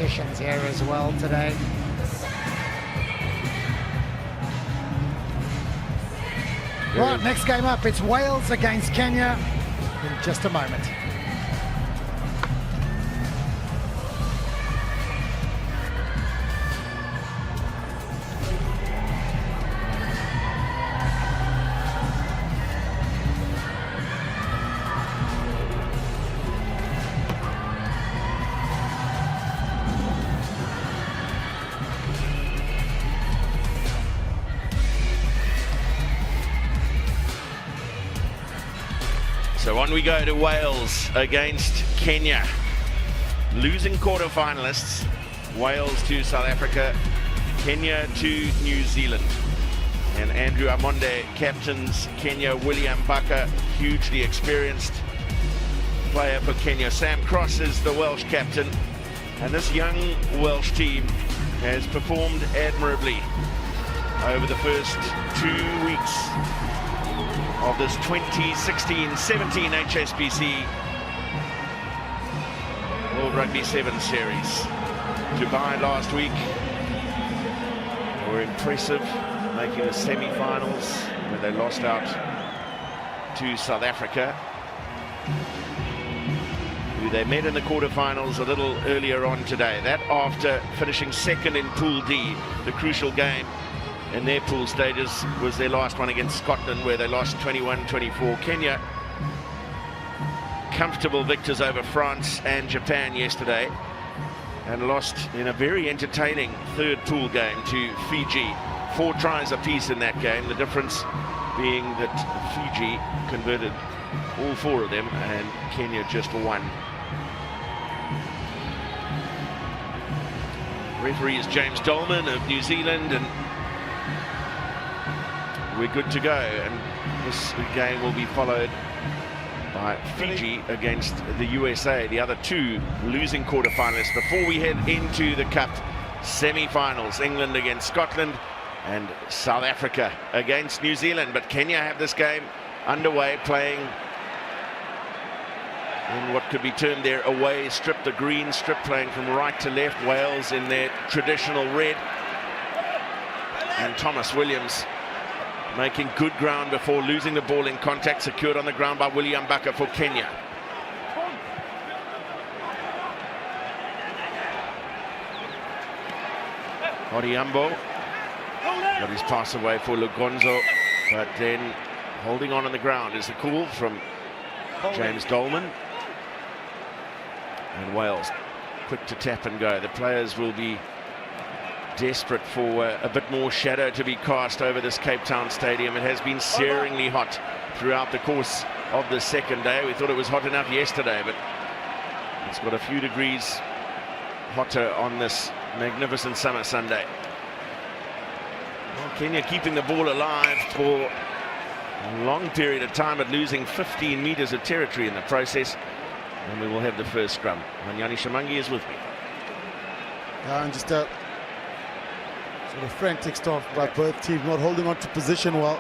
competitions here as well today. Right, next game up, it's Wales against Kenya in just a moment. So on we go to Wales against Kenya. Losing quarter-finalists, Wales to South Africa, Kenya to New Zealand. And Andrew Amonde captains Kenya. William Baka, hugely experienced player for Kenya. Sam Cross is the Welsh captain. And this young Welsh team has performed admirably over the first 2 weeks of this 2016-17 HSBC World Rugby 7 series. Dubai last week were impressive, making the semi-finals when they lost out to South Africa, who they met in the quarterfinals a little earlier on today. That after finishing second in Pool D, the crucial game in their pool stages was their last one against Scotland, where they lost 21-24. Kenya, comfortable victors over France and Japan yesterday, and lost in a very entertaining third pool game to Fiji. 4 tries apiece in that game, the difference being that Fiji converted all 4 of them and Kenya just 1. Referee is James Dolman of New Zealand, and we're good to go, and this game will be followed by Fiji against the USA, the other 2 losing quarterfinalists before we head into the Cup semi-finals. England against Scotland and South Africa against New Zealand. But Kenya have this game underway, playing in what could be termed their away strip, the green strip, playing from right to left. Wales in their traditional red, and Thomas Williams making good ground before losing the ball in contact, secured on the ground by William Baka for Kenya. Odhiambo got his pass away for Lugonzo, but then holding on the ground is the call from James Dolman. And Wales quick to tap and go. The players will be desperate for a bit more shadow to be cast over this Cape Town stadium. It has been searingly hot throughout the course of the second day. We thought it was hot enough yesterday, but it's got a few degrees hotter on this magnificent summer Sunday. Well, Kenya keeping the ball alive for a long period of time, but losing 15 meters of territory in the process. And we will have the first scrum. Manyani Shamangi is with me. And just sort of frantic stuff by both teams, not holding on to position well.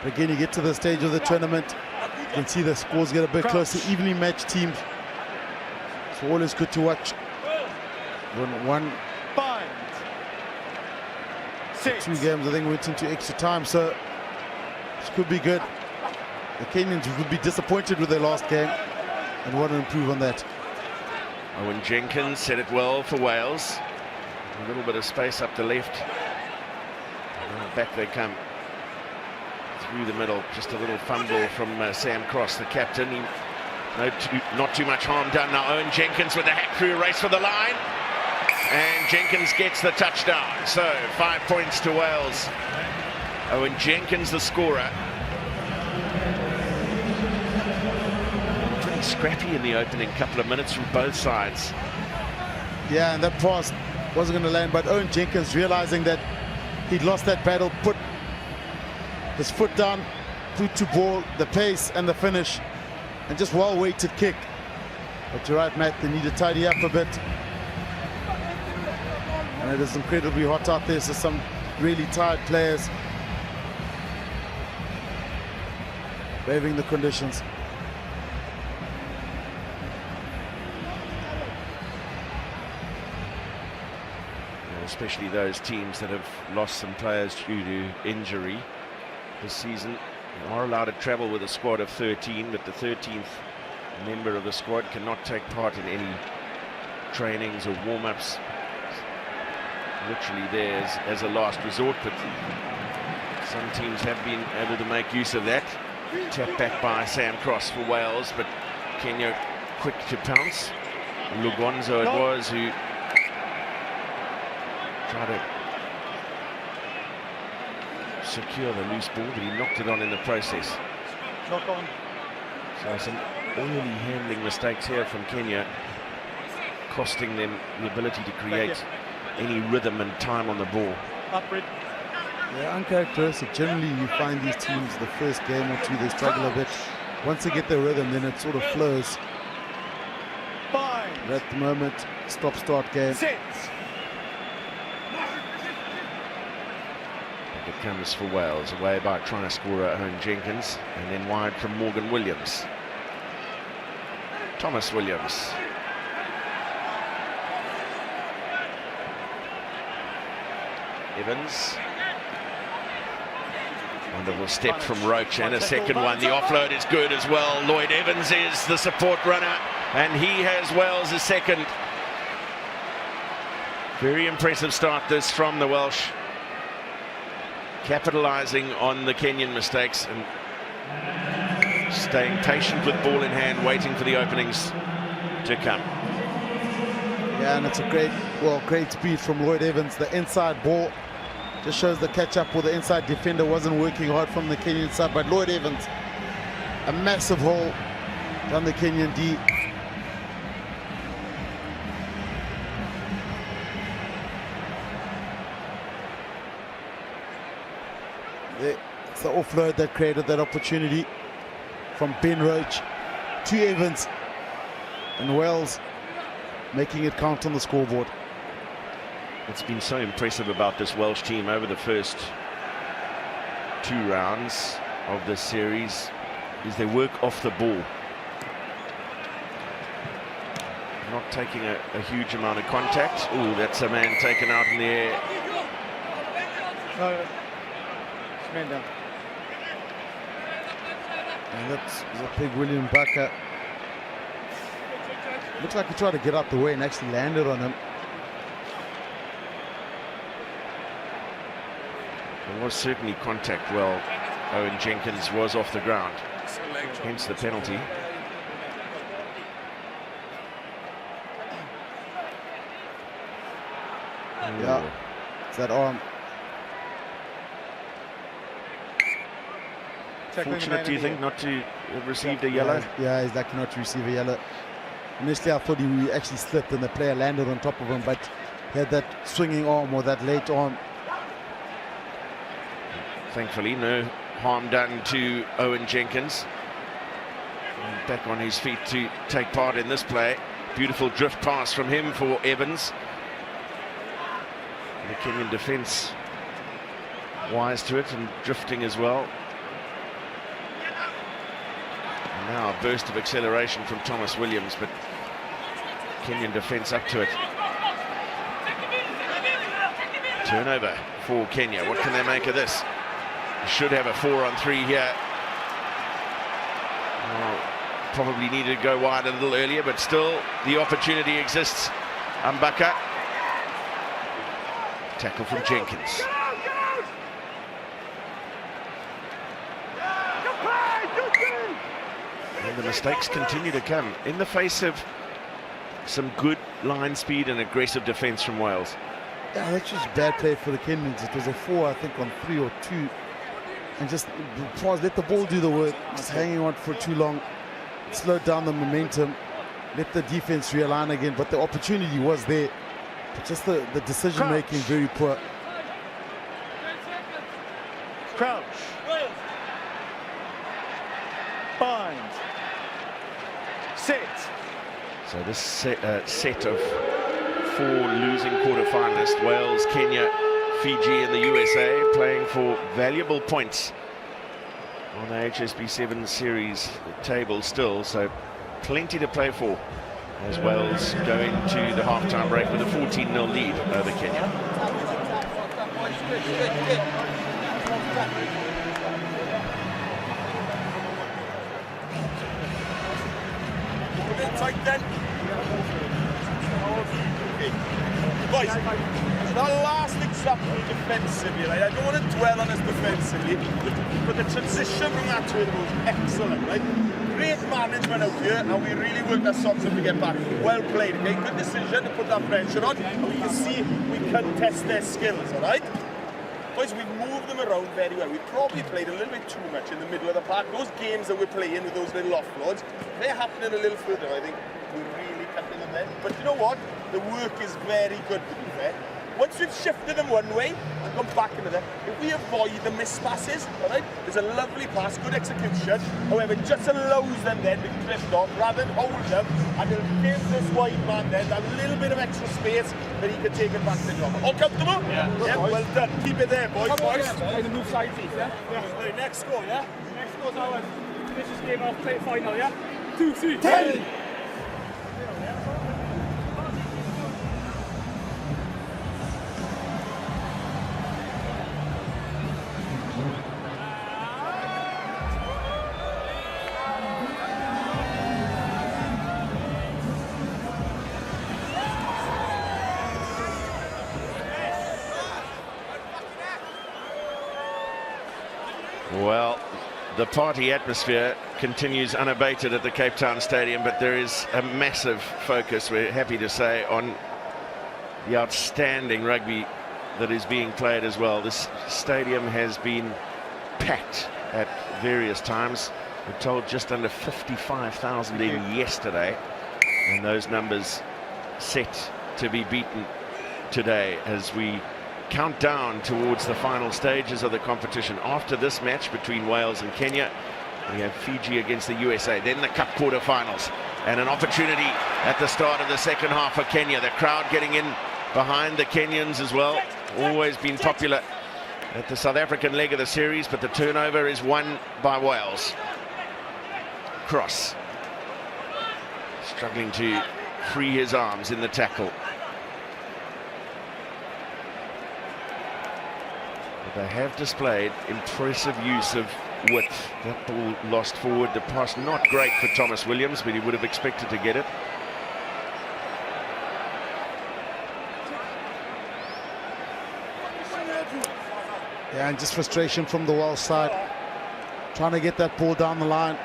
But again, you get to the stage of the tournament, you can see the scores get a bit closer, evenly matched teams. So always good to watch. When 2 games, I think, went into extra time, so this could be good. The Kenyans would be disappointed with their last game and want to improve on that. Owen Jenkins said it well for Wales. A little bit of space up the left. Back they come through the middle. Just a little fumble from Sam Cross, the captain. Not too much harm done. Now Owen Jenkins with the hack through race for the line. And Jenkins gets the touchdown. So 5 points to Wales. Owen Jenkins the scorer. Pretty scrappy in the opening couple of minutes from both sides. Yeah, and that pass wasn't going to land, but Owen Jenkins, realizing that he'd lost that battle, put his foot down, put to ball, the pace and the finish, and just well-weighted kick. But you're right, Matt, they need to tidy up a bit. And it is incredibly hot out there, so some really tired players braving the conditions. especially those teams that have lost some players due to injury this season, are allowed to travel with a squad of 13, but the 13th member of the squad cannot take part in any trainings or warm-ups. Literally there as a last resort, but some teams have been able to make use of that. Tap back by Sam Cross for Wales, but Kenya quick to pounce. Lugonzo it was who tried to secure the loose ball, but he knocked it on in the process. Knock on. So some early handling mistakes here from Kenya, costing them the ability to create any rhythm and time on the ball. Upward. Yeah, uncharacteristic. Generally, you find these teams the first game or two, they struggle a bit. Once they get their rhythm, then it sort of flows. Fine. But at the moment, stop-start game. Sit. It comes for Wales, away by try scorer Owen Jenkins, and then wide from Morgan Williams. Thomas Williams. Evans. Wonderful step from Roach, and a second one. The offload is good as well. Lloyd Evans is the support runner, and he has Wales' second. Very impressive start this from the Welsh, capitalising on the Kenyan mistakes and staying patient with ball in hand, waiting for the openings to come. Yeah, and it's a great speed from Lloyd Evans. The inside ball just shows the catch-up with the inside defender wasn't working hard from the Kenyan side, but Lloyd Evans, a massive hole down the Kenyan D. It's the offload that created that opportunity from Ben Roach to Evans, and Wales making it count on the scoreboard. It's been so impressive about this Welsh team over the first 2 rounds of this series is their work off the ball. Not taking a huge amount of contact. Oh, that's a man taken out in the air. No. Man down. And that's a big William Baka. Looks like he tried to get out the way and actually landed on him. There was certainly contact. Well, Owen Jenkins was off the ground, hence the penalty. Yeah, it's that arm. Fortunate, do you think, not to have received a yellow? Yeah, he's lucky not to receive a yellow. Initially, I thought he actually slipped and the player landed on top of him, but he had that swinging arm or that late arm. Thankfully, no harm done to Owen Jenkins. And back on his feet to take part in this play. Beautiful drift pass from him for Evans. The Kenyan defence wise to it and drifting as well. And now a burst of acceleration from Thomas Williams, but Kenyan defence up to it. Turnover for Kenya. What can they make of this? Should have a 4-on-3 here. Well, probably needed to go wide a little earlier, but still the opportunity exists. Mbaka. Tackle from Jenkins. And the mistakes continue to come in the face of some good line speed and aggressive defence from Wales. Yeah, that's just bad play for the Kenyans. It was a 4, I think, on 3 or 2. And just let the ball do the work, just hanging on for too long, slowed down the momentum, let the defense realign again, but the opportunity was there, but just the decision making very poor. Crouch. Bind. Sit. So this set of 4 losing quarter-finalists, Wales, Kenya, Fiji and the USA, playing for valuable points on the HSB7 series table still, so plenty to play for as Wales go into the half-time break with a 14-0 lead over Kenya. Tight then. Boys, that last example defensively, right? I don't want to dwell on this defensively, but the transition from that to it was excellent, right? Great management out here, and we really worked our socks up to get back. Well played, okay? Good decision to put that pressure on, and we can see we can test their skills, all right? Boys, we've moved them around very well. We probably played a little bit too much in the middle of the park. Those games that we're playing with those little offloads, they're happening a little further. I think we're really cutting them there. But you know what? The work is very good, to be fair. Once we've shifted them one way and gone back into them, if we avoid the missed passes, all right, there's a lovely pass, good execution. However, it just allows them then to drift off rather than hold them, and it'll give this wide man then that little bit of extra space that he can take advantage of. All comfortable? Yeah, well done. Keep it there, boys. Try to move sides, yeah? Right, next score, yeah? Next goes now. Finish this game off, play final, yeah? 2, 3, 10! Well, the party atmosphere continues unabated at the CapeTown Stadium, but there is a massive focus, we're happy to say, on the outstanding rugby that is being played as well. This stadium has been packed at various times. We're told just under 55,000 in yesterday, and those numbers set to be beaten today as we count down towards the final stages of the competition. After this match between Wales and Kenya, we have Fiji against the USA, then the Cup quarterfinals, and an opportunity at the start of the second half for Kenya. The crowd getting in behind the Kenyans as well. Always been popular at the South African leg of the series, but the turnover is won by Wales. Cross struggling to free his arms in the tackle. They have displayed impressive use of width. That ball lost forward. The pass not great for Thomas Williams, but he would have expected to get it. Yeah, and just frustration from the Welsh side. Trying to get that ball down the line.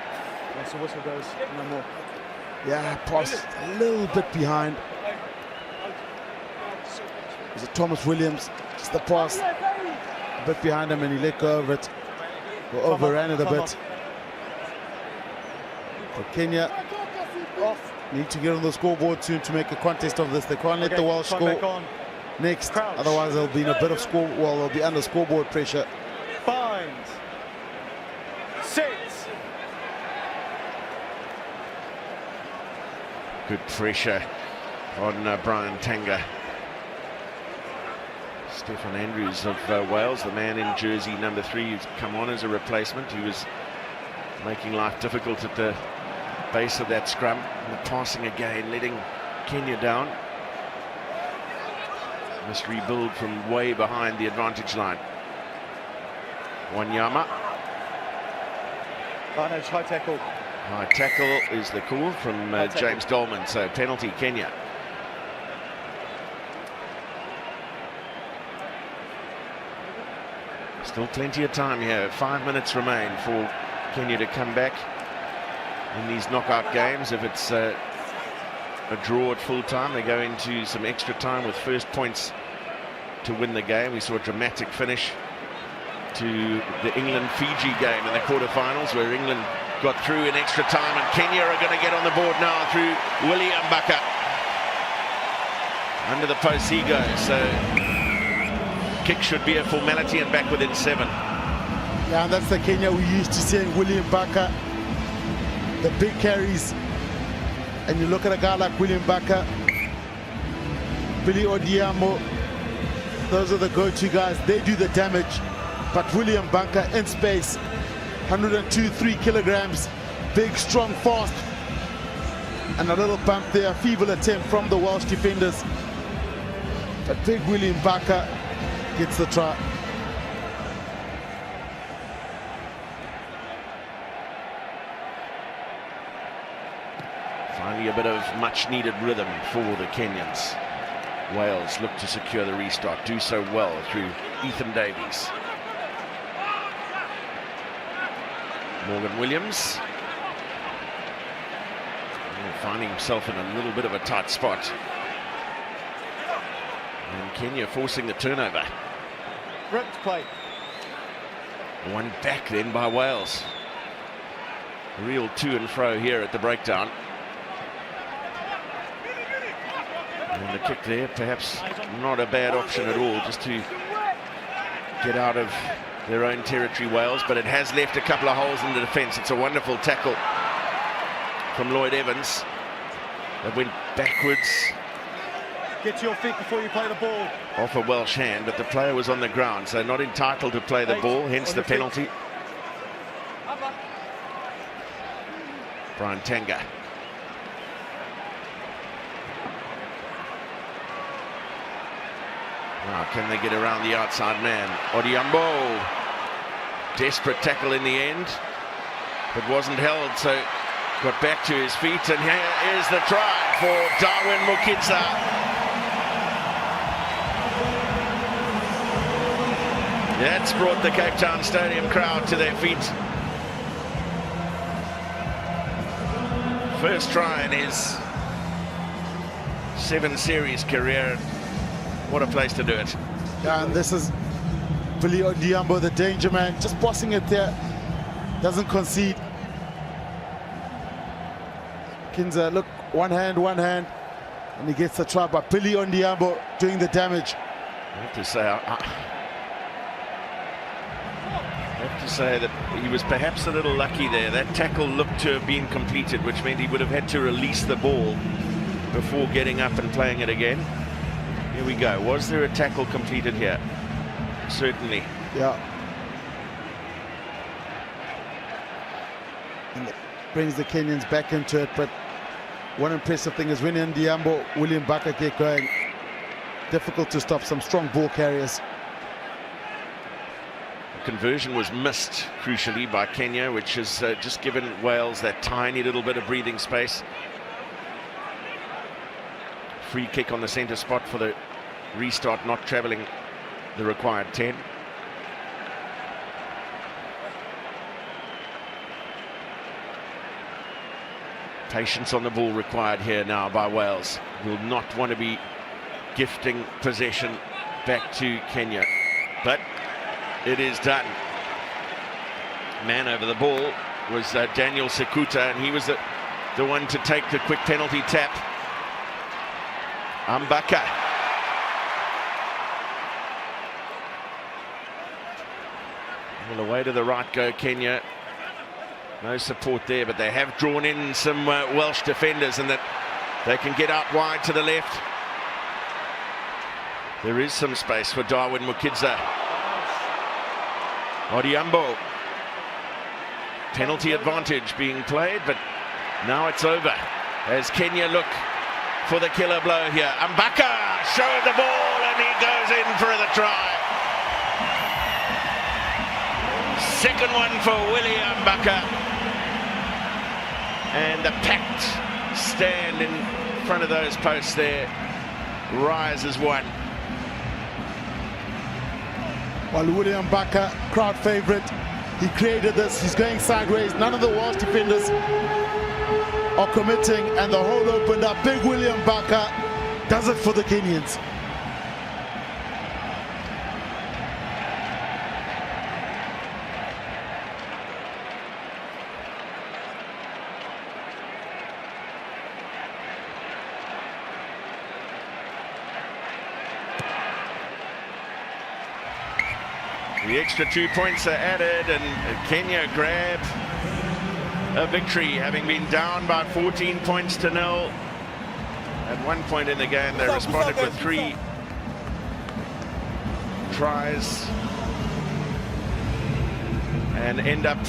Once the whistle goes, no more. Yeah, pass a little bit behind. Is it Thomas Williams? Just the pass a bit behind him, and he let go of it. Or overran it a bit. For Kenya, need to get on the scoreboard soon to make a contest of this. They can't let the Welsh score next, otherwise they'll be in a bit of score. Well, they'll be under scoreboard pressure. Bind. Sit. Good pressure on Brian Tanga. Stefan Andrews of Wales, the man in jersey number 3, who's come on as a replacement. He was making life difficult at the base of that scrum. And the passing again, letting Kenya down. Must rebuild from way behind the advantage line. Wanyama. Barnage, high tackle. High tackle is the call from James Dolman, so penalty Kenya. Still plenty of time here. 5 minutes remain for Kenya to come back in these knockout games. If it's a draw at full time, they go into some extra time with first points to win the game. We saw a dramatic finish to the England-Fiji game in the quarterfinals, where England got through in extra time, and Kenya are going to get on the board now through William Mbaka. Under the post he goes, so kick should be a formality, and back within 7. Yeah, and that's the Kenya we used to seeing. William Mbaka, the big carries. And you look at a guy like William Mbaka, Billy Odiamo, those are the go-to guys. They do the damage. But William Mbaka in space, 102, 3 kilograms, big, strong, fast. And a little bump there, feeble attempt from the Welsh defenders. But big William Barker gets the try. Finally a bit of much needed rhythm for the Kenyans. Wales look to secure the restart, do so well through Ethan Davies. Morgan Williams finding himself in a little bit of a tight spot. And Kenya forcing the turnover. Ripped play. One back then by Wales. Real to and fro here at the breakdown. And the kick there, perhaps not a bad option at all, just to get out of their own territory, Wales, but it has left a couple of holes in the defence. It's a wonderful tackle from Lloyd Evans that went backwards. Get to your feet before you play the ball. Off a Welsh hand, but the player was on the ground, so not entitled to play the ball, hence the penalty. Brian Tanga. Now, can they get around the outside man? Odiambo. Desperate tackle in the end, but wasn't held, so got back to his feet, and here is the try for Darwin Mukitsa. That's brought the CapeTown Stadium crowd to their feet. First try in his 7-series career. What a place to do it. Yeah, and this is Billy Odiambo, the danger man, just bossing it there. Doesn't concede. Kinza, look, one hand, and he gets the try, but Billy Odiambo doing the damage. I have to say that he was perhaps a little lucky there. That tackle looked to have been completed, which meant he would have had to release the ball before getting up and playing it again. Here we go. Was there a tackle completed here? Certainly. Yeah. And it brings the Kenyans back into it, but one impressive thing is when Ndiambo, William Barker get going, difficult to stop some strong ball carriers. Conversion was missed, crucially, by Kenya, which has just given Wales that tiny little bit of breathing space. Free kick on the centre spot for the restart, not travelling the required 10. Patience on the ball required here now by Wales. Will not want to be gifting possession back to Kenya, but it is done. Man over the ball was Daniel Sekuta, and he was the one to take the quick penalty tap. Mbaka. Well, away to the right go Kenya. No support there, but they have drawn in some Welsh defenders, and that they can get out wide to the left. There is some space for Darwin Mukitsa. Odiambo. Penalty advantage being played, but now it's over as Kenya look for the killer blow here. Mbaka showed the ball and he goes in for the try. Second one for Willie Mbaka. And the packed stand in front of those posts there rise as one. While William Barker, crowd favourite, he created this, he's going sideways, none of the Welsh defenders are committing, and the hole opened up. Big William Barker does it for the Kenyans. The extra 2 points are added, and Kenya grab a victory, having been down by 14 points to 0. At one point in the game, they responded with 3 tries and end up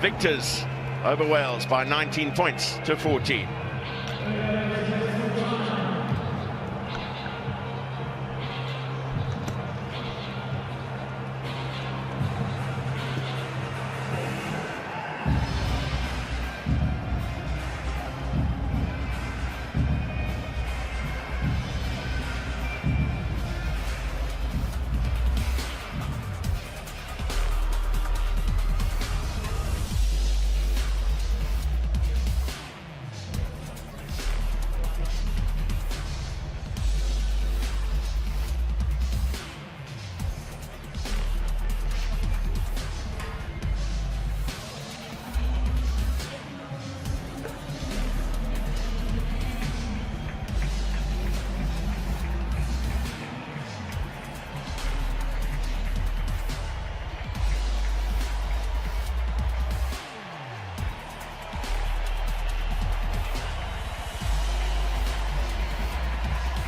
victors over Wales by 19 points to 14.